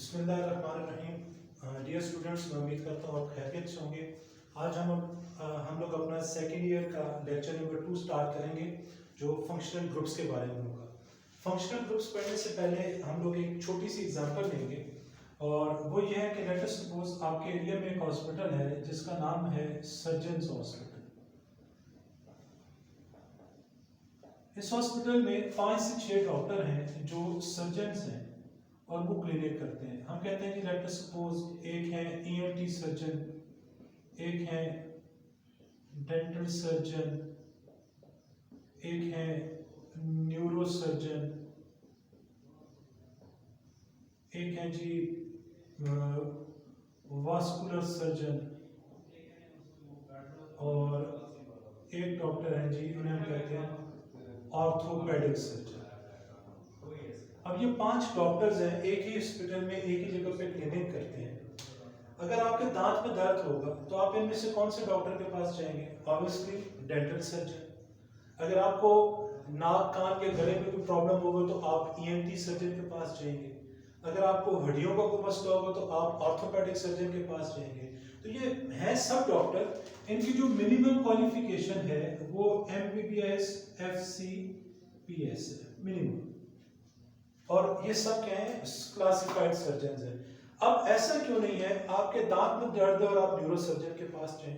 बिस्मिल्लाहिर्रहमानिर्रहीम। Dear students, मैं उम्मीद करता हूँ आप खैरियत से होंगे। आज हम लोग अपना सेकेंड ईयर का लेक्चर नंबर 2 स्टार्ट करेंगे, जो फंक्शनल ग्रुप्स के बारे में होगा। फंक्शनल ग्रुप्स पढ़ने से पहले हम लोग एक छोटी सी एग्जांपल लेंगे, और वो ये है कि लेट अस सपोज आपके एरिया में एक हॉस्पिटल है जिसका नाम है सर्जन्स हॉस्पिटल। इस हॉस्पिटल में 5 से 6 डॉक्टर हैं जो सर्जन्स हैं और वो क्लिनिक करते हैं। हम कहते हैं कि लेट अस सपोज एक है ईएनटी सर्जन, एक है डेंटल सर्जन, एक है न्यूरो सर्जन, एक है जी वास्कुलर सर्जन, और एक डॉक्टर है जी उन्हें हम कहते हैं ऑर्थोपेडिक सर्जन। अब ये 5 डॉक्टर्स हैं, एक ही हॉस्पिटल में एक ही जगह पे क्लिनिक करते हैं। अगर आपके दांत में दर्द होगा तो आप इनमें से कौन से डॉक्टर के पास जाएंगे? Obviously dental surgeon. अगर आपको नाक कान के गले में कोई प्रॉब्लम होगा तो आप ईएनटी सर्जन के पास जाएंगे। अगर आपको हड्डियों का कोई मसला होगा तो आप ऑर्थोपेडिक सर्जन के पास जाएंगे। तो ये हैं सब डॉक्टर, इनकी जो मिनिमम क्वालिफिकेशन है वो MBBS FCPS है मिनिमम, और ये सब क्या है? क्लासिफाइड सर्जन हैं। अब ऐसा क्यों नहीं है आपके दांत में दर्द है और आप न्यूरो सर्जन के पास जाएं,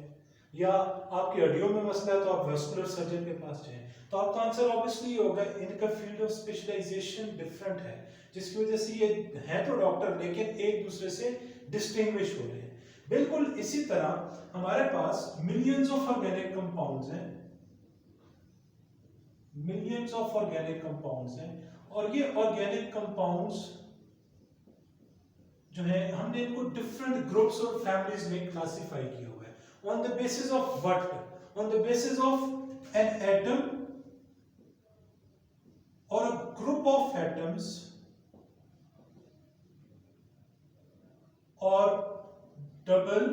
या आपकी हड्डियों में मसला है तो आप वैस्कुलर सर्जन के पास जाएं? तो आपका आंसर ऑब्वियसली होगा इनका फील्ड ऑफ स्पेशलाइजेशन डिफरेंट है, जिसकी वजह से ये हैं तो डॉक्टर लेकिन एक दूसरे से डिस्टिंग्विश हो रहे हैं। बिल्कुल इसी तरह हमारे पास मिलियंस ऑफ ऑर्गेनिक कंपाउंड्स हैं, मिलियंस ऑफ ऑर्गेनिक कंपाउंड्स हैं, और ये ऑर्गेनिक कंपाउंड्स जो है हमने इनको डिफरेंट ग्रुप्स और फैमिलीज में क्लासिफाई किया हुआ है। On the basis of what? On the basis of N atom और अ ग्रुप ऑफ एटम्स और डबल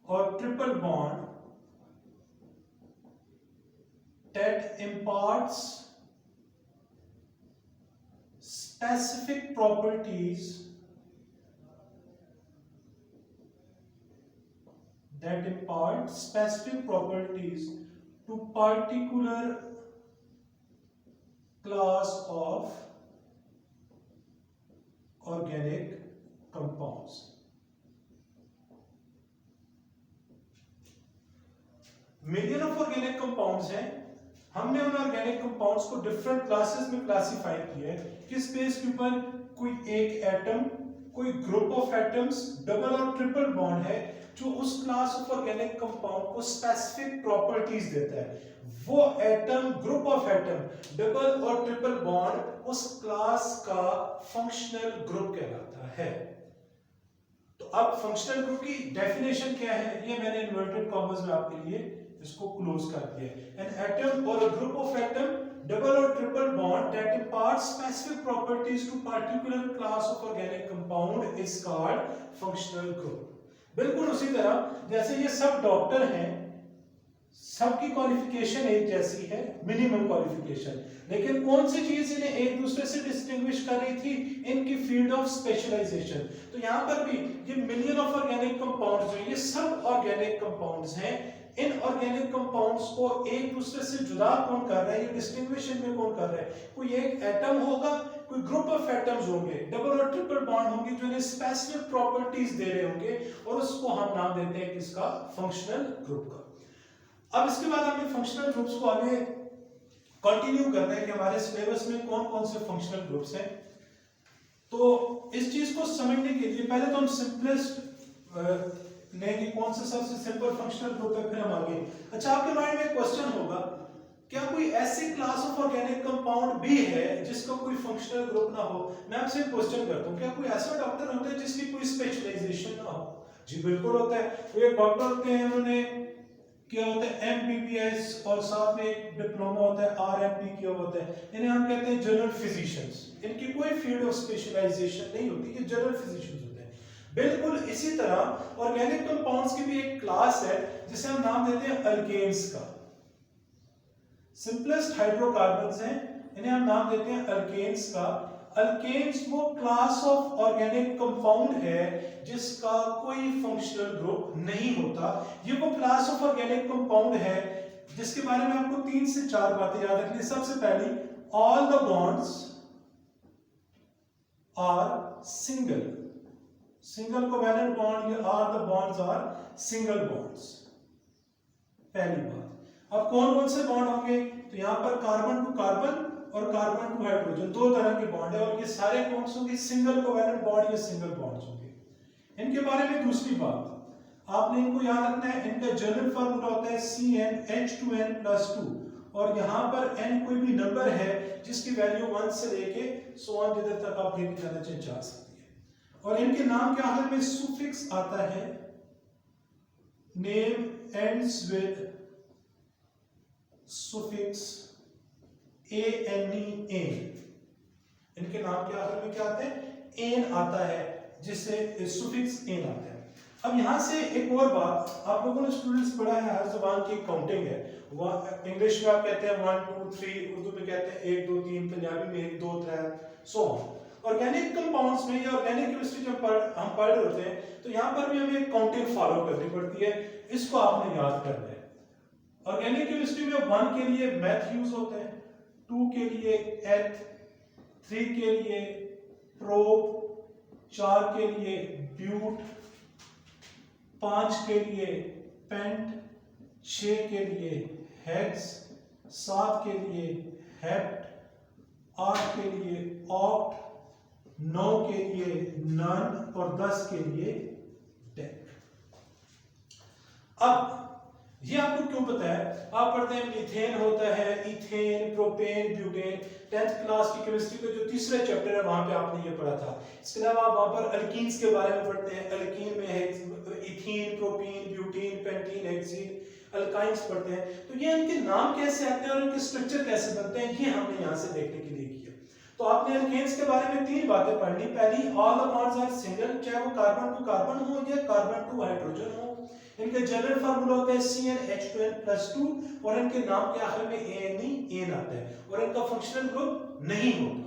और triple bond that imparts specific properties to particular class of organic compounds. Million of organic compounds हैं, हमने उन organic compounds को different classes में classify किया है। किस बेस के ऊपर? कोई एक एटम, कोई ग्रुप ऑफ एटम्स, डबल और ट्रिपल बॉन्ड है जो उस क्लास ऑफ ऑर्गेनिक कंपाउंड को स्पेसिफिक प्रॉपर्टीज देता है। वो atom, group of atom, double और ट्रिपल बॉन्ड उस क्लास का फंक्शनल ग्रुप कहलाता है। तो अब फंक्शनल ग्रुप की डेफिनेशन क्या है? ये मैंने इन्वर्टेड कॉमर्स में आपके लिए इसको क्लोज कर दिया। एन एटम और a group of atom, double और triple bond that impart specific properties to particular class of organic compound is called functional group. बिल्कुल उसी तरह जैसे ये सब डॉक्टर हैं, सबकी क्वालिफिकेशन एक जैसी है, मिनिमम क्वालिफिकेशन, लेकिन कौन सी चीज इन्हें एक दूसरे से डिस्टिंग्विश कर रही थी? इनकी फील्ड ऑफ स्पेशलाइजेशन। तो यहां पर भी ये मिलियन ऑफ ऑर्गेनिक कंपाउंड्स हैं, ये सब ऑर्गेनिक कंपाउंड्स हैं। इन ऑर्गेनिक कंपाउंड्स को एक दूसरे से जुदा कौन कर रहा है? ये डिस्टिंग्विशन में कौन कर रहा है? कोई एक एटम होगा, कोई ग्रुप ऑफ एटम्स होंगे, डबल और ट्रिपल बॉन्ड होंगे जो इन्हें स्पेसिफिक प्रॉपर्टीज दे रहे होंगे, और उसको हम नाम देते हैं किसका? फंक्शनल ग्रुप का। अब इसके बाद हमने फंक्शनल ग्रुप्स को आगे कंटिन्यू करना है कि हमारे सिलेबस में कौन कौन से फंक्शनल ग्रुप्स हैं। तो इस चीज को समझने के लिए पहले तो हम सिंपलेस्ट लेंगे, कौन सा सबसे सिंपल फंक्शनल ग्रुप है, फिर हम आगे। अच्छा, आपके माइंड में एक क्वेश्चन होगा, क्या कोई ऐसी क्लास ऑफ ऑर्गेनिक कंपाउंड भी है जिसका कोई फंक्शनल ग्रुप ना हो? मैं आपसे एक क्वेश्चन करता हूं, क्या कोई ऐसा डॉक्टर होता है जिसकी कोई स्पेशलाइजेशन ना हो? जी बिल्कुल होता है। कोई एक डॉक्टर होते हैं, उन्होंने क्या होता है MBBS और साथ में एक डिप्लोमा होता है RMP किया होता है, इन्हें हम कहते हैं जनरल फिजिशियंस। इनकी कोई फील्ड ऑफ स्पेशलाइजेशन नहीं होती, ये जनरल फिजिशियंस होते हैं। बिल्कुल इसी तरह ऑर्गेनिक कंपाउंड्स की भी एक क्लास है जिसे हम नाम देते हैं अल्केन्स का। सिंपलेस्ट हाइड्रोकार्बन्स हैं, इन्हें हम नाम देते हैं अल्केन्स का। अल्केन्स वो क्लास ऑफ ऑर्गेनिक कंपाउंड है जिसका कोई फंक्शनल ग्रुप नहीं होता। ये वो क्लास ऑफ ऑर्गेनिक कंपाउंड है जिसके बारे में आपको 3 से 4 बातें याद रखनी। सबसे पहली, all the bonds are single, single covalent bond, ये are the bonds are single bonds, पहली बात। अब कौन कौन से बॉन्ड होंगे, तो यहां पर कार्बन टू कार्बन और कार्बन टू हाइड्रोजन, दो तरह के बॉन्ड है और ये सारे कौन से होंगे, सिंगल कोवैलेंट बॉन्ड या सिंगल बॉन्ड्स होंगे। इनके बारे में दूसरी बात आपने इनको याद रखना है, इनका जनरल फार्मूला होता है CnH2n+2 और यहां पर n कोई भी नंबर है जिसकी वैल्यू 1 से लेके सो ऑन जिधर तक आप लेके जाना चाहे जा सकती है। और इनके नाम के आखिर में सुफिक्स आता है, name ends with suffix ANE, इनके नाम के आखिर में क्या आता है, एन आता है, जिससे सुफिक्स एन आता है। अब यहां से एक और बात, आप लोगों ने स्टूडेंट्स पढ़ा है हर ज़बान की काउंटिंग है, इंग्लिश में आप कहते हैं 1 2 3, उर्दू में कहते हैं 1 2 3, पंजाबी में 1 2 3 सो ऑन। ऑर्गेनिक कंपाउंड्स में या ऑर्गेनिक केमिस्ट्री जब हम पढ़ रहे होते हैं तो यहाँ पर भी हमें एक काउंटिंग फॉलो करनी पड़ती है, इसको आपने याद करना है। ऑर्गेनिक केमिस्ट्री में 1 के लिए मैथ यूज होता है, 2 के लिए एथ, 3 के लिए प्रोब, 4 के लिए ब्यूट, 5 के लिए पेंट, 6 के लिए हेक्स, 7 के लिए हेप्ट, 8 के लिए ऑक्ट, 9 के लिए नन और 10 के लिए डेक। अब ये आपको क्यों पता है, आप पढ़ते हैं मीथेन होता है, ethane, propane, butane, 10th class की केमिस्ट्री का जो तीसरा चैप्टर है वहां पे आपने ये पढ़ा था। इसके अलावा आप वहां पर अल्कीन्स के बारे में पढ़ते हैं, अल्कीन में है ethene, propene, butene, pentene, hexene, alkynes पढ़ते हैं। तो ये इनके नाम कैसे आते हैं और इनके स्ट्रक्चर कैसे बनते हैं, ये हमने यहाँ से देखने के लिए किया। तो आपने अल्केन्स के बारे में 3 बातें पढ़नी। पहली, all the bonds are single, चाहे वो कार्बन टू कार्बन हो या कार्बन टू हाइड्रोजन हो। इनका जनरल फार्मूला होता है CnH2n+2 और इनके नाम के आखिर में ANE आता है और इनका फंक्शनल ग्रुप नहीं होता।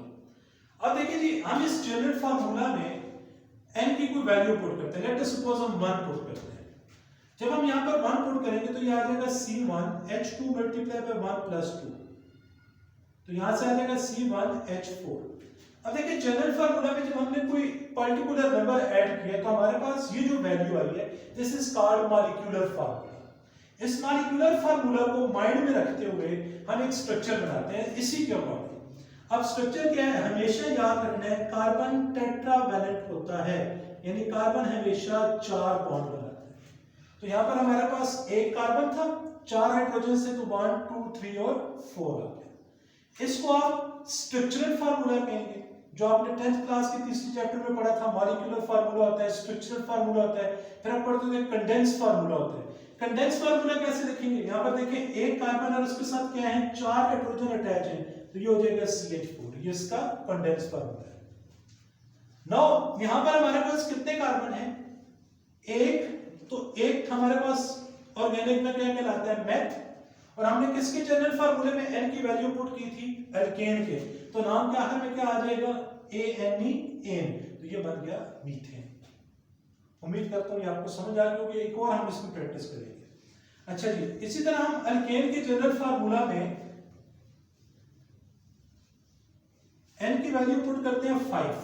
अब देखिए जी, हम इस जनरल फार्मूला में n की कोई वैल्यू पुट करते हैं, लेट अस सपोज हम 1 पुट करते हैं। जब हम यहां पर 1 पुट करेंगे तो ये आ जाएगा C1H2 × 1+2, तो यहां से आ जाएगा C1H4। अब देखिए जनरल फार्मूला में जब हमने कोई पर्टिकुलर नंबर ऐड किया तो हमारे पास ये जो वैल्यू आई है, this is called molecular formula. इस मॉलिक्यूलर फार्मूला को माइंड में रखते हुए हम एक स्ट्रक्चर बनाते हैं इसी के अकॉर्डिंग। अब स्ट्रक्चर क्या है, हमेशा याद रखना है कार्बन टेट्रावैलेंट होता है, यानी कार्बन हमेशा 4 बॉन्ड बनाता है। तो यहां पर हमारे पास एक कार्बन था, 4 हाइड्रोजन से तो 1 2 3 और 4 आ गया। इसको आप स्ट्रक्चरल फार्मूला कहेंगे, जो आपने 10th क्लास के तीसरे चैप्टर में पढ़ा था। मॉलिक्यूलर फार्मूला होता है, स्ट्रक्चरल फार्मूला होता है, फिर आप पढ़ते थे कंडेंस फार्मूला होता है। कंडेंस फार्मूला कैसे लिखेंगे, यहां पर देखिए एक कार्बन और उसके साथ क्या है, 4 हाइड्रोजन अटैच है, तो ये हो जाएगा CH4, ये इसका कंडेंस फार्मूला है। नाउ यहां पर हमारे पास कितने कार्बन हैं, एक, तो एक हमारे पास ऑर्गेनिक में क्या कहलाता है, मेथ, और हमने किसके जनरल फार्मूले में n की वैल्यू पुट की थी, एल्केन के, तो नाम के आखिर में क्या आ जाएगा, ANEN, तो ये बन गया मीथेन। उम्मीद करता हूं ये आपको समझ आ गई होगी, एक और हम इसमें प्रैक्टिस करेंगे। अच्छा जी, इसी तरह हम एल्केन के जनरल फार्मूला में n की वैल्यू पुट करते हैं 5,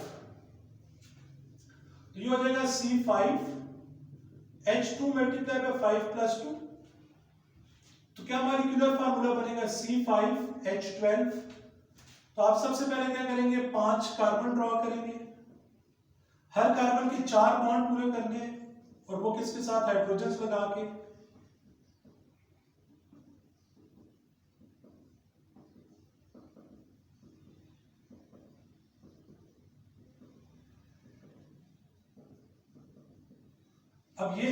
तो ये हो जाएगा C5H2 × 5+2, तो क्या मॉलिक्यूलर फार्मूला बनेगा, C5H12। तो आप सबसे पहले क्या करेंगे, 5 कार्बन ड्रॉ करेंगे, हर कार्बन के 4 बॉन्ड पूरे करने और वो किसके साथ, हाइड्रोजन लगा के। अब ये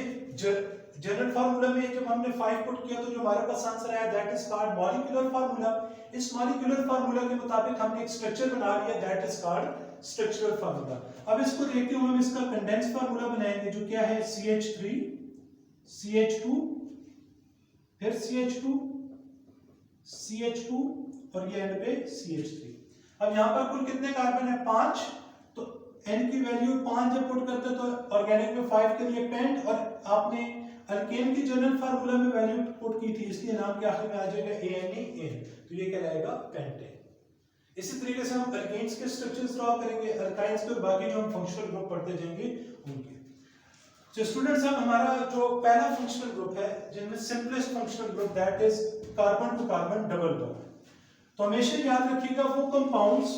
जनरल फार्मूला में जब हमने 5 पुट किया तो जो हमारे पास आंसर आया, that is called molecular formula. इस मॉलिक्यूलर फार्मूला के मुताबिक हमने एक स्ट्रक्चर बना लिया, that is called structural formula. अब इसको देखते हुए हम इसका कंडेंस फार्मूला बनाएंगे, जो क्या है, CH3 CH2 फिर CH2 CH2 और ये एंड पे CH3। अब यहाँ पर कुल कितने कार्बन है 5, तो n की वैल्यू 5 जब पुट करते हैं तो ऑर्गेनिक में 5 के लिए पेंट, और आपने अल्केन की जनरल फार्मूला में वैल्यू पुट की थी इसलिए नाम के आखिर में आ जाएगा ANE, तो ये कहलाएगा पेंटेन। इसी तरीके से हम अल्केन्स के स्ट्रक्चर्स ड्रॉ करेंगे, अल्काइंस के बाकी जो हम फंक्शनल ग्रुप पढ़ते जाएंगे उनके। तो स्टूडेंट्स अब हमारा जो पहला फंक्शनल ग्रुप है जिनमें simplest functional group that is carbon to carbon double bond. तो हमेशा याद रखिएगा वो कंपाउंड्स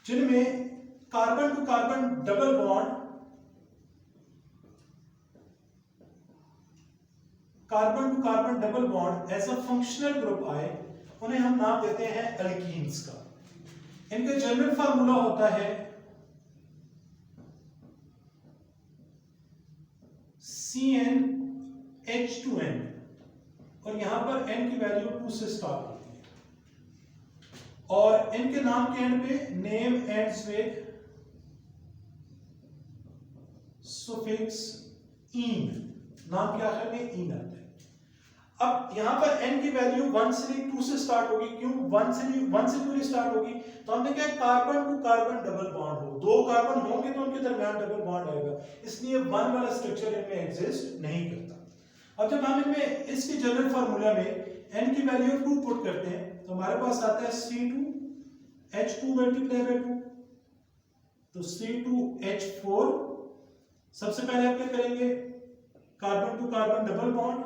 जिनमें carbon to carbon double bond as a functional group आए उन्हें हम नाम देते हैं अल्कीन्स का। इनका जनरल फार्मूला होता है CnH2n, और यहां पर n की वैल्यू 2 से स्टार्ट होती है, और इनके नाम के एंड पे नेम एंड्स विद सुफिक्स इन, नाम के आखिर में इन आता है। अब यहां पर n की वैल्यू 1 से नहीं 2 से स्टार्ट होगी, क्यों 1 से क्यों नहीं स्टार्ट होगी, तो हमने क्या carbon to carbon double bond हो, दो कार्बन होंगे तो उनके दरमियान डबल बॉन्ड आएगा, इसलिए 1 वाला स्ट्रक्चर इनमें एग्जिस्ट नहीं करता। अब जब हम इनमें इसकी जनरल फार्मूला में n की वैल्यू 2 पुट करते हैं तो हमारे पास आता है C2H2 मल्टीप्लाई बाय 2, तो C2H4। सबसे पहले आप क्या करेंगे, carbon to carbon double bond,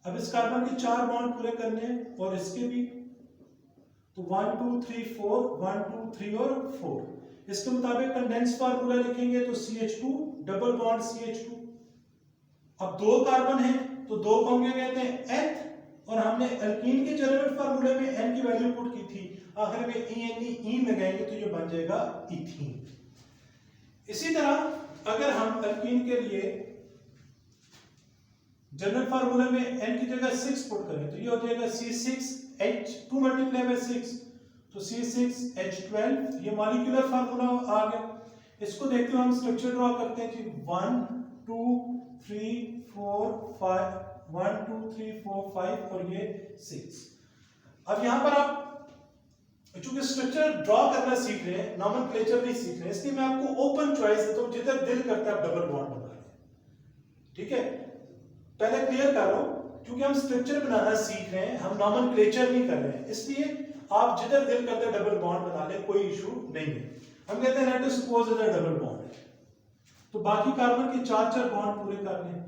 अब इस कार्बन के 4 बॉन्ड पूरे करने हैं और इसके भी, तो 1 2 3 4, 1 2 3 और 4। इसके मुताबिक कंडेंस फार्मूला लिखेंगे तो CH2 डबल बॉन्ड CH2। अब दो कार्बन है तो दो को हम क्या कहते हैं एथ, और हमने अल्कीन के जनरल फार्मूले में n की वैल्यू पुट की थी, आखिर में ईन लगाएंगे तो ये बन जाएगा इथीन। इसी तरह अगर हम अल्कीन के लिए जनरल फार्मूला में n की जगह 6 पुट करें तो ये हो जाएगा C6H2 मल्टीप्लाई बाय 6, तो C6H12। ये मॉलिक्यूलर फार्मूला आ गया। इसको देखते हुए हम स्ट्रक्चर ड्रॉ करते हैं जी, 1 2 3 4 5, 1 2 3 4 5 और ये 6। अब यहां पर आप चूंकि स्ट्रक्चर ड्रॉ करना सीख रहे हैं, नॉमेनक्लेचर नहीं सीख रहे हैं, इसलिए मैं आपको ओपन चॉइस देता हूं, जिधर दिल करता है आप डबल बॉन्ड बना रहे हैं। ठीक है, पहले क्लियर कर रहा हूं, क्योंकि हम स्ट्रक्चर बनाना सीख रहे हैं, हम नॉमेनक्लेचर नहीं कर रहे हैं, इसलिए आप जिधर दिल करते हैं डबल बॉन्ड बना ले, कोई इशू नहीं है। हम कहते हैं लेट अस सपोज इधर डबल बॉन्ड है, तो बाकी कार्बन के 4 बॉन्ड पूरे कर लें।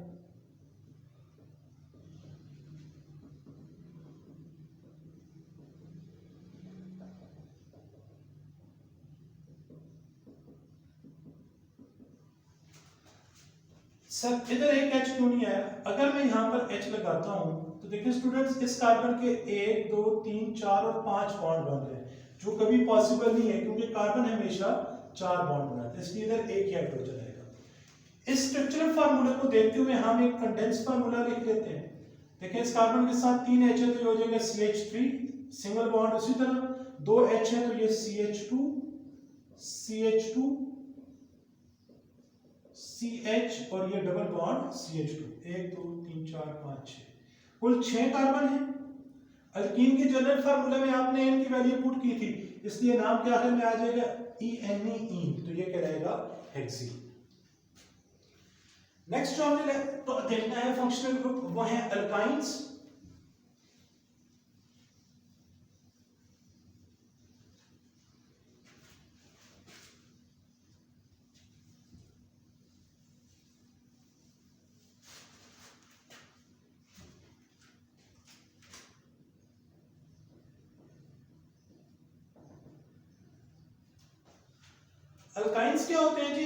सर इधर एक H क्यों नहीं आया? अगर मैं यहां पर H लगाता हूं तो देखिए स्टूडेंट्स, इस कार्बन के 1 2 3 4 और 5 बॉन्ड बन रहे हैं, जो कभी पॉसिबल नहीं है क्योंकि कार्बन हमेशा 4 बॉन्ड बनाता है, इसलिए इधर एक ही हाइड्रोजन आएगा। इस स्ट्रक्चरल फार्मूले को देखते हुए हम एक कंडेंस फार्मूला लिख लेते हैं। देखिए इस कार्बन के साथ 3 H है तो ये हो जाएगा CH3 सिंगल बॉन्ड, उसी तरह 2 H है तो ये CH2 CH2 CH और ये डबल बॉन्ड CH2, 1 2 3 4 5 6, कुल 6 कार्बन है। अल्कीन के जनरल फार्मूला में आपने n की वैल्यू पुट की थी, इसलिए नाम के आखिर में आ जाएगा ENE, तो ये कहलाएगा हेक्सी। नेक्स्ट जो हमने तो देखना है फंक्शनल ग्रुप, वो है अल्काइंस। अल्काइंस क्या होते हैं जी?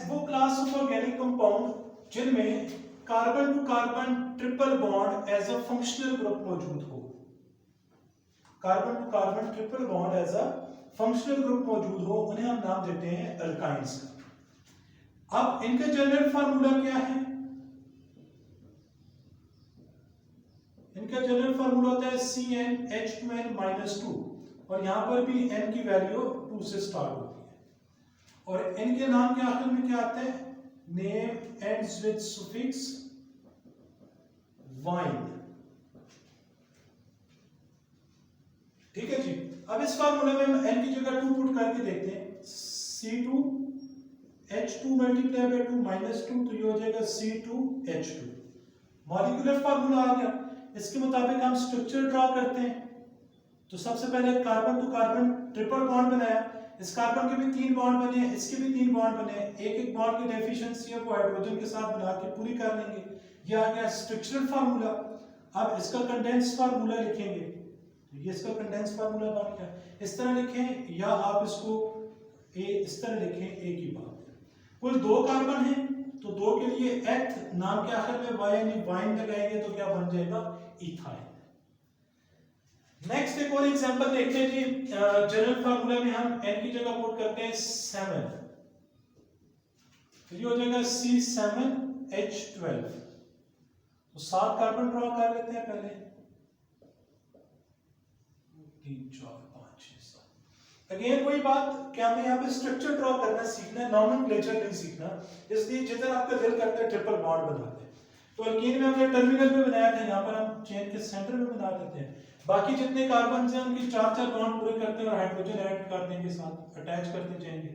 वो क्लास ऑफ ऑर्गेनिक कंपाउंड जिनमें carbon to carbon triple bond as a functional group मौजूद हो। Carbon to carbon triple bond as a functional group मौजूद हो, उन्हें हम नाम देते हैं अल्काइंस का। अब इनका जनरल फार्मूला क्या है? इनका जनरल फार्मूला होता है CnH2n-2, और यहां पर भी n की वैल्यू 2 से स्टार्ट होती है, और इनके नाम के आखिर में क्या आता है? Name ends with suffix wine. ठीक है जी। अब इस फार्मूले में हम n की जगह 2 पुट करके देखते हैं, C2H2 मल्टीप्लाई बाय 2 माइनस 2, तो ये हो जाएगा C2H2। मॉलिक्यूलर फार्मूला आ गया। इसके मुताबिक हम स्ट्रक्चर ड्रॉ करते हैं। तो सबसे पहले carbon to carbon triple bond बनाया, इस कार्बन के भी 3 बॉन्ड बने, इसके भी 3 बॉन्ड बने, एक बॉन्ड की डेफिशिएंसी है वो हाइड्रोजन के साथ बना के पूरी कर लेंगे। ये आ गया स्ट्रक्चरल फार्मूला। अब इसका कंडेंस फार्मूला लिखेंगे, ये इसका कंडेंस फार्मूला बन गया। इस तरह लिखें या आप इसको इस तरह लिखें, एक ही बात है। कुल 2 कार्बन है तो 2 के लिए एथ नाम के आखिर में y यानी वाइन लगाएंगे तो क्या बन जाएगा, इथाइन। नेक्स्ट एक और एग्जांपल देखते हैं जी। जनरल फार्मूला में हम n की जगह पुट करते हैं 7, तो ये हो जाएगा C7H12। तो 7 कार्बन ड्रॉ कर लेते हैं पहले, 3 4 5 6 7। अगेन वही बात कि हमें यहाँ पे स्ट्रक्चर ड्रॉ करना सीखना है, नॉमेनक्लेचर नहीं सीखना। इसलिए जिधर आपका दिल करता है ट्रिपल बॉन्ड बनाते हैं। तो अल्कीन में हमने टर्मिनल पे बनाया था, यहाँ पर हम चेन के सेंटर में बना देते हैं। बाकी जितने कार्बन हैं उनके 4 बॉन्ड पूरे करते हैं और हाइड्रोजन ऐड कर देंगे, साथ अटैच करते जाएंगे।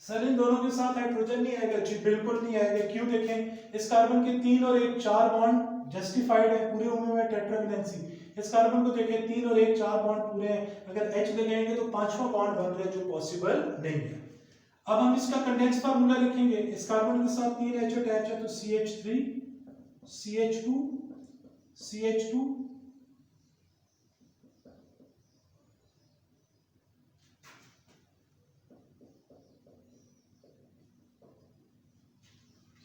सर इन दोनों के साथ हाइड्रोजन नहीं आएगा जी, बिल्कुल नहीं आएगा। क्यों, देखें इस कार्बन के 3 और 1 4 बॉन्ड जस्टिफाइड है, पूरे उम्र में टेट्रावेलेंसी। इस कार्बन को देखें 3 और 1 4 बॉन्ड पूरे हैं, अगर H लगाएंगे तो 5वां बॉन्ड बन रहा है जो पॉसिबल नहीं है। अब हम इसका कंडेंस फार्मूला लिखेंगे। इस कार्बन के साथ 3 H अटैच है तो CH3 CH2 CH2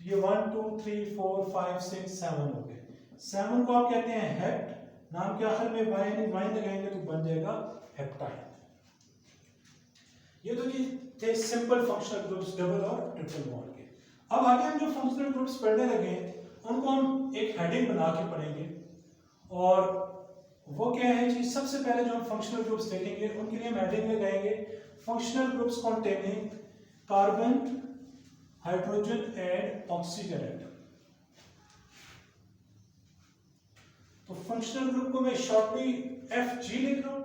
ये 1 2 3 4 5 6 7 हो गए। 7 को आप कहते हैं हेप्ट, नाम के आखिर में वाइन लगाएंगे तो बन जाएगा हेप्टाइन। ये तो जी थे सिंपल फंक्शनल ग्रुप्स डबल और ट्रिपल बॉन्ड के। अब आगे हम जो फंक्शनल ग्रुप्स पढ़ने लगे हैं उनको हम एक हेडिंग बना के पढ़ेंगे, और वो क्या है जी, सबसे पहले जो हम फंक्शनल ग्रुप्स देखेंगे उनके लिए हम हेडिंग लगाएंगे functional groups containing carbon hydrogen and oxygen atom. तो फंक्शनल ग्रुप को मैं शॉर्टली FG लिख रहा हूं।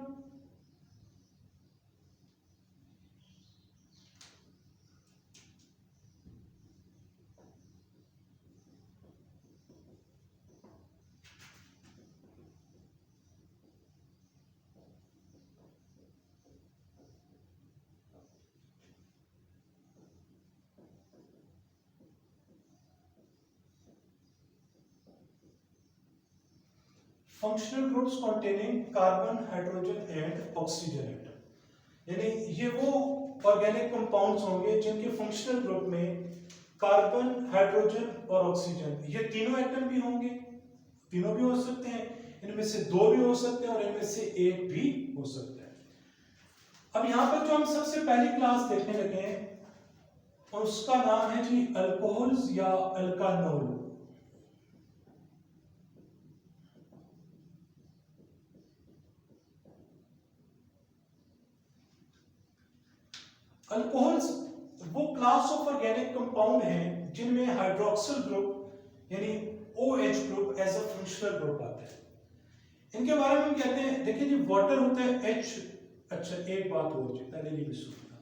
Functional groups containing carbon hydrogen and oxygen atom, यानी ये वो ऑर्गेनिक कंपाउंड्स होंगे जिनके फंक्शनल ग्रुप में कार्बन हाइड्रोजन और ऑक्सीजन ये तीनों एटम भी होंगे। तीनों भी हो सकते हैं, इनमें से 2 भी हो सकते हैं और इनमें से 1 भी हो सकता है। अब यहां पर जो हम सबसे पहली क्लास देखने लगे हैं उसका नाम है जी अल्कोहल्स या अल्कानोल। अल्कोहल्स वो क्लास ऑफ ऑर्गेनिक कंपाउंड हैं जिनमें हाइड्रोक्सिल ग्रुप यानी OH group as a functional group आता है। इनके बारे में हम कहते हैं, देखिए जी वाटर होता है H। अच्छा एक बात और जी पहले ये भी सुनना,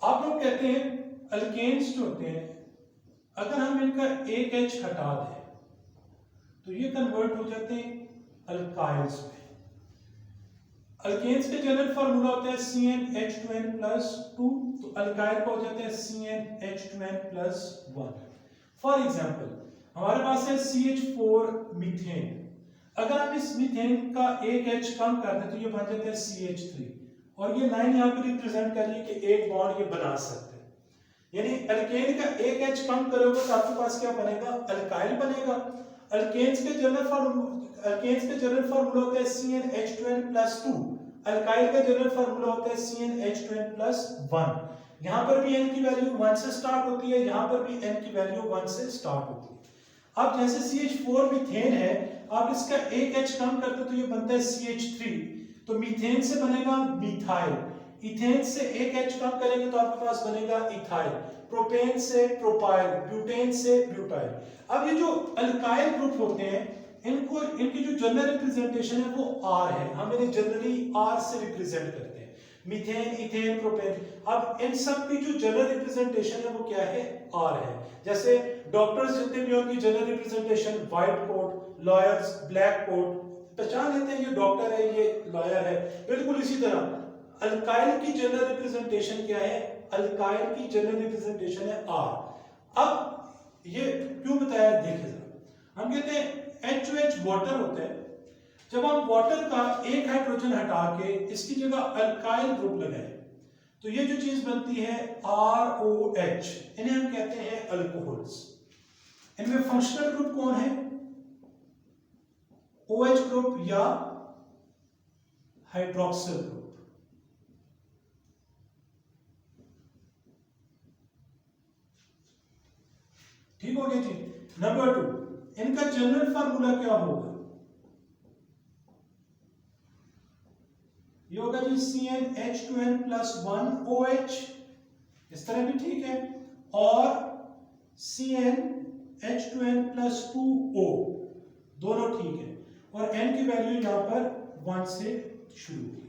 आप लोग कहते हैं अल्केन्स जो होते हैं अगर हम इनका एक H हटा दें तो ये कन्वर्ट हो जाते हैं अल्काइल्स में। अल्केन्स के जनरल फार्मूला होता है CnH2n+2, तो अल्काइल का हो जाता है CnH2n+1। फॉर एग्जांपल हमारे पास है CH4 मीथेन, अगर हम इस मीथेन का एक H कम कर दें तो ये बन जाता है CH3, और ये लाइन यहाँ पे रिप्रेजेंट कर रही है कि एक बॉन्ड ये बना सकते हैं। यानी अल्केन का एक H कम करोगे तो आपके पास क्या बनेगा, अल्काइल बनेगा। अल्केन्स के जनरल फार्मूला होता है CnH2n+2, अल्काइल का जनरल फार्मूला होता है CnH2n+1। यहां पर भी n की वैल्यू 1 से स्टार्ट होती है, यहां पर भी n की वैल्यू 1 से स्टार्ट होती है। अब जैसे CH4 मीथेन है, आप इसका एक H कम करते तो ये बनता है CH3, तो मीथेन से बनेगा मिथाइल। इथेन से एक H कम करेंगे तो आपके पास बनेगा इथाइल, प्रोपेन से प्रोपाइल, ब्यूटेन से ब्यूटाइल। अब ये जो अल्काइल ग्रुप होते हैं इनको इनकी जो जनरल रिप्रेजेंटेशन है वो R है, हम इन्हें जनरली R से रिप्रेजेंट करते हैं, मीथेन, इथेन, प्रोपेन। अब इन सब की जो जनरल रिप्रेजेंटेशन है वो क्या है, R है। जैसे डॉक्टर्स जितने भी उनकी general representation white coat, lawyers black coat, पहचान लेते हैं ये डॉक्टर है ये लॉयर है। बिल्कुल इसी तरह अल्काइल की जनरल रिप्रेजेंटेशन क्या है, अल्काइल की जनरल रिप्रेजेंटेशन है R। अब ये क्यों बताया देखिए जरा, हम कहते हैं HOH वाटर होता है, जब हम वाटर का एक हाइड्रोजन हटा के इसकी जगह अल्काइल ग्रुप लगाएं तो ये जो चीज बनती है ROH, इन्हें हम कहते हैं अल्कोहल्स। इनमें फंक्शनल ग्रुप कौन है, OH ग्रुप या हाइड्रोक्सिल ग्रुप। ठीक हो गया जी। नंबर 2, इनका जनरल फार्मूला क्या होगा, ये होगा जी CnH2n+1OH, इस तरह भी ठीक है, और CnH2n+2O, दोनों ठीक है, और n की वैल्यू यहां पर 1 से शुरू होगी।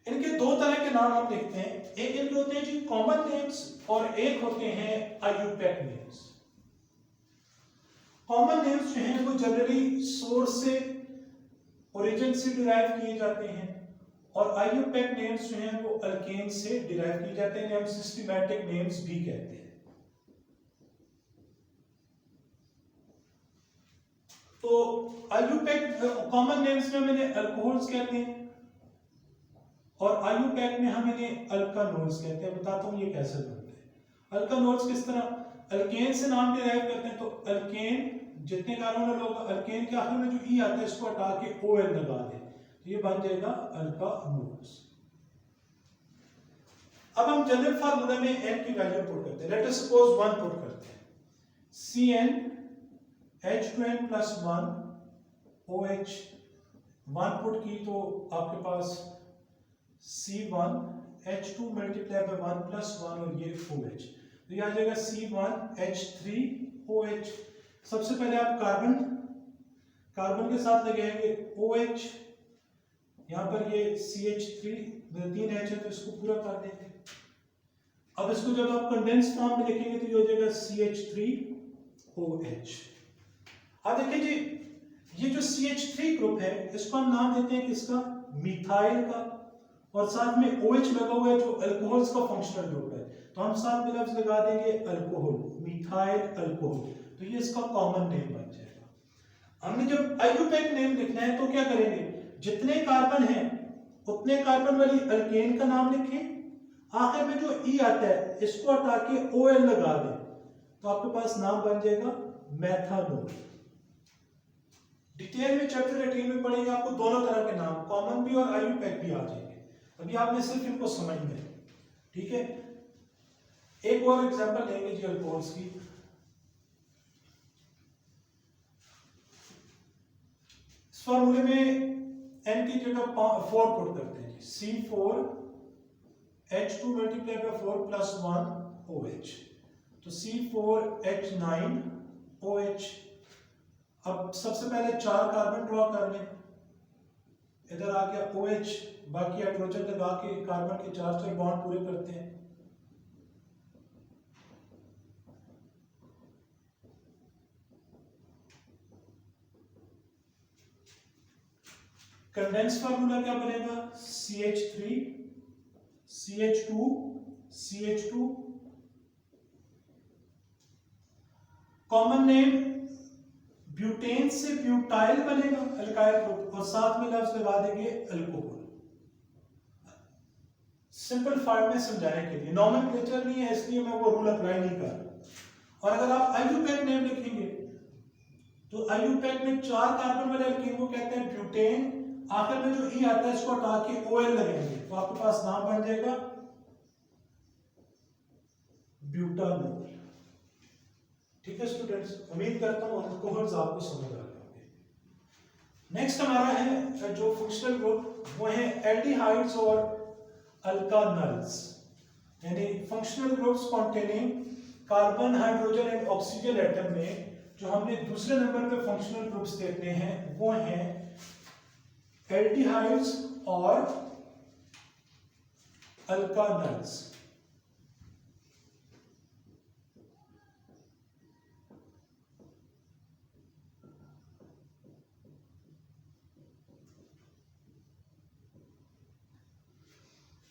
इनके दो तरह के नाम हम देखते हैं, एक इनके होते हैं जी कॉमन नेम्स और एक होते हैं आईयूपैक नेम्स। कॉमन नेम्स जो हैं वो जनरली सोर्स से, ओरिजिन से डिराइव किए जाते हैं, और आईयूपैक नेम्स जो हैं वो अल्केन से डिराइव किए जाते हैं, हम सिस्टमैटिक नेम्स भी कहते हैं। तो आईयूपैक कॉमन नेम्स में हम इन्हें अल्कोहल्स कहते हैं और आईयूपैक में हम इन्हें अल्कानोल्स कहते हैं। बताता हूं ये कैसे बनते हैं। अल्कानोल्स किस तरह, अल्केन से नाम डिराइव करते हैं, तो अल्केन जितने कार्बन लोग अल्केन के आखिर में जो ई आता है इसको हटा के OL लगा दें तो ये बन जाएगा अल्कानोल्स। अब हम जनरल फार्मूला में n की वैल्यू पुट करते हैं, लेट अस सपोज 1 पुट करते हैं, CnH2n+1OH 1 पुट की तो आपके पास C1H2 मल्टीप्लाई बाय 1 + 1 और ये OH, तो ये आ जाएगा C1H3OH। सबसे पहले आप कार्बन के साथ लगाएंगे OH, यहां पर ये CH3 में 3 H है तो इसको पूरा कर देंगे। अब इसको जब आप कंडेंस फॉर्म में लिखेंगे तो ये हो जाएगा CH3OH। अब देखिए जी ये जो CH3 ग्रुप है इसको हम नाम देते हैं किसका, मिथाइल का, और साथ में OH लगा हुआ है जो अल्कोहल्स का फंक्शनल ग्रुप है, तो हम साथ में लफ्ज लगा देंगे अल्कोहल, मिथाइल अल्कोहल, तो ये इसका कॉमन नेम बन जाएगा। हमने जब आईयूपैक नेम लिखना है तो क्या करेंगे, जितने कार्बन हैं उतने कार्बन वाली अल्केन का नाम लिखें, आखिर में जो ई आता है इसको हटा के OL लगा दें तो आपके पास नाम बन जाएगा मेथानोल। डिटेल में चैप्टर 18 में पढ़ेंगे, आपको दोनों तरह के नाम कॉमन भी और आईयूपैक भी आ जाएंगे, अभी आपने सिर्फ इनको समझना है। ठीक है, एक और एग्जांपल लेंगे जी अल्कोहल्स की। इस फार्मूले में n की जगह 4 पुट करते हैं जी, C4H2 मल्टीप्लाई बाय 4 + 1OH, तो C4H9OH। अब सबसे पहले 4 कार्बन ड्रॉ कर लें, इधर आ गया OH, बाकी हाइड्रोजन लगा के कार्बन के 4 बॉन्ड पूरे करते हैं। कंडेंस फार्मूला क्या बनेगा, CH3 CH2 CH2, common name butane से ब्यूटाइल बनेगा अल्काइल ग्रुप, और साथ में लफ्ज लगा देंगे अल्कोहल। सिंपल फॉर्म में समझाने के लिए, नॉमेनक्लेचर नहीं है इसलिए मैं वो रूल अप्लाई नहीं कर रहा। और अगर आप आईयूपैक नेम लिखेंगे तो आईयूपैक में 4 कार्बन वाले अल्कीन को कहते हैं ब्यूटेन, आखिर में जो ई आता है इसको हटा के OL लगेंगे तो आपके पास नाम बन जाएगा ब्यूटानोल। ठीक है स्टूडेंट्स, उम्मीद करता हूं अल्कोहल्स आपको समझ आ गए होंगे। नेक्स्ट हमारा है जो फंक्शनल ग्रुप, वो है एल्डिहाइड्स और अल्कानल्स, यानी functional groups containing carbon, hydrogen and oxygen atom में जो हमने दूसरे नंबर पे फंक्शनल ग्रुप्स देखने हैं वो हैं एल्डिहाइड्स और अल्कानल्स।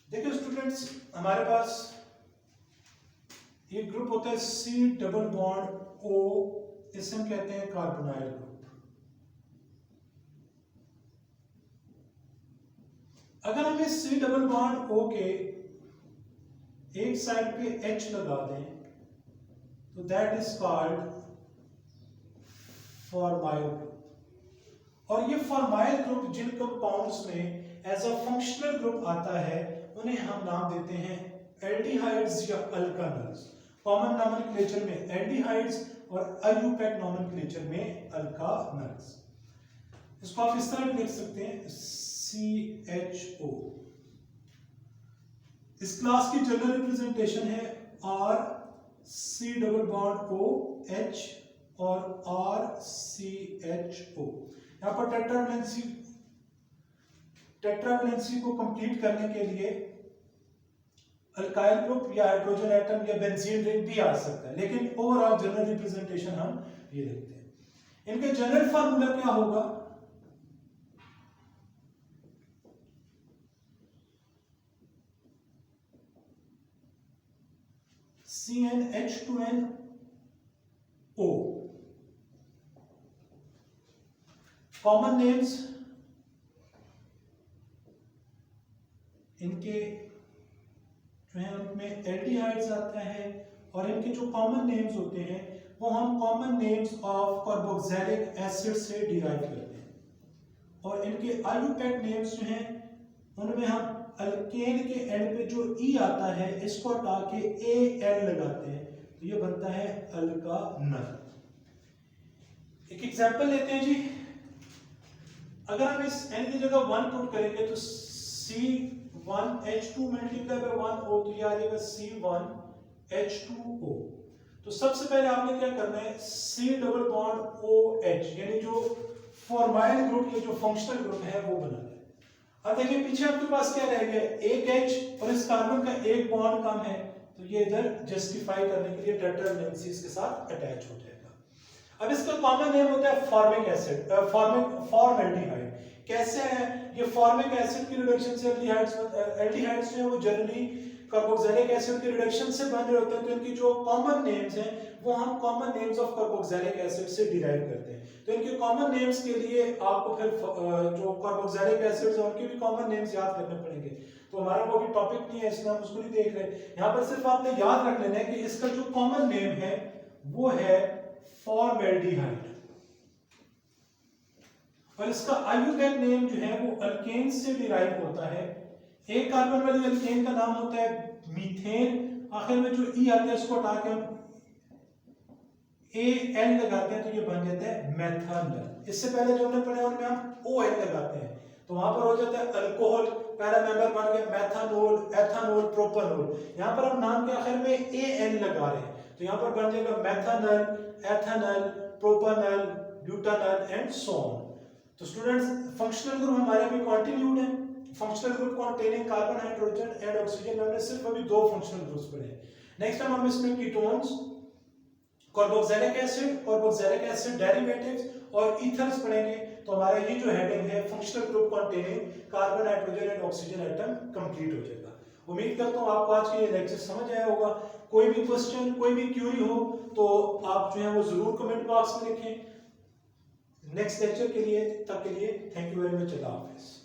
देखिए स्टूडेंट्स, हमारे पास एक ग्रुप होता है C डबल बॉन्ड O, इसे हम कहते हैं कार्बोनाइल ग्रुप। अगर हम इस C डबल बॉन्ड O के एक साइड पे H लगा दें तो that is called formyl group. और ये फॉर्माइल ग्रुप जिन कंपाउंड्स में एज अ फंक्शनल ग्रुप आता है उन्हें हम नाम देते हैं एल्डिहाइड्स या अल्कानल्स। कॉमन नॉमेनक्लेचर में एल्डिहाइड्स और आईयूपैक नॉमेनक्लेचर में अल्कानल्स। इसको आप इस तरह लिख सकते हैं CHO। इस क्लास की जनरल रिप्रेजेंटेशन है RC डबल बॉन्ड OH और RCHO। यहां पर टेट्रावैलेंसी को कंप्लीट करने के लिए अल्काइल ग्रुप या हाइड्रोजन एटम या बेंजीन रिंग भी आ सकता है, लेकिन ओवरऑल जनरल रिप्रेजेंटेशन हम ये देखते हैं। इनके जनरल फार्मूला क्या होगा? CnH2nO। कॉमन नेम्स इनके जो है उनमें एल्डिहाइड्स आता है, और इनके जो कॉमन नेम्स होते हैं वो हम common names of carboxylic acid से डिराइव करते हैं। और इनके आईयूपैक नेम्स जो हैं उनमें हम अल्केन के एंड पे जो ई आता है इसको हटा के AL लगाते हैं, तो ये बनता है अल्कानल। एक एग्जांपल लेते हैं जी। अगर हम इस N की जगह 1 पुट करेंगे तो C1H2 मल्टीप्लाई बाय 1O, तो ये आ जाएगा C1H2O। तो सबसे पहले आपने क्या करना है, C डबल बॉन्ड OH यानी जो फॉर्माइल ग्रुप या जो फंक्शनल ग्रुप है वो बनाना है। अब देखिए पीछे आपके पास क्या रह गया, एक H और इस कार्बन का एक बॉन्ड कम है, तो ये इधर जस्टिफाई करने के लिए टेट्रावैलेंसी इसके साथ अटैच हो जाएगा। अब इसका कॉमन नेम होता है फॉर्मिक एसिड, फॉर्मल्डिहाइड। कैसे है ये? फॉर्मिक एसिड की रिडक्शन से एल्डिहाइड्स जो है वो जनरली कार्बोक्सिलिक एसिड की रिडक्शन से बन रहे होते हैं, तो इनकी जो कॉमन नेम्स हैं वो हम common names of carboxylic acid से डिराइव करते हैं। तो इनके कॉमन नेम्स के लिए आपको फिर जो कार्बोक्सिलिक एसिड्स हैं उनके भी कॉमन नेम्स याद करने पड़ेंगे। तो हमारा वो भी टॉपिक नहीं है इसलिए हम उसको नहीं देख रहे। यहाँ पर सिर्फ आपने याद रख लेना है कि इसका जो कॉमन नेम है वो है फॉर्मल्डिहाइड, और इसका आईयूपैक नेम जो है वो अल्केन से डिराइव होता है। एक कार्बन वाली अल्केन का नाम होता है मीथेन, आखिर में जो ई आता है इसको हटा के हम AN लगाते हैं तो ये बन जाता है मेथनॉल। इससे पहले जो हमने पढ़ा उनमें हम ON लगाते हैं तो वहां पर हो जाता है अल्कोहल, पहला मेंबर बन गया मेथनॉल, एथनॉल, प्रोपेनॉल। यहां पर हम नाम के आखिर में AN लगा रहे हैं तो यहां पर बन जाएगा methanol, ethanol, propanol, butanol and so on. तो स्टूडेंट्स, फंक्शनल ग्रुप हमारे अभी कंटिन्यूड है। Functional group containing carbon, hydrogen and oxygen. हमने सिर्फ अभी 2 फंक्शनल ग्रुप्स पढ़े हैं। नेक्स्ट टाइम हम इसमें कीटोन्स, कार्बोक्सिलिक एसिड डेरिवेटिव्स और ईथर्स पढ़ेंगे। तो हमारा ये जो हेडिंग है functional group containing carbon, hydrogen and oxygen atom complete हो जाएगा। उम्मीद करता हूँ आपको आज के ये लेक्चर समझ आया होगा। कोई भी क्वेश्चन, कोई भी क्यूरी हो तो आप जो है वो जरूर कमेंट बॉक्स में लिखें। नेक्स्ट लेक्चर के लिए, तब के लिए थैंक यू वेरी मच। अल्लाह हाफिज़।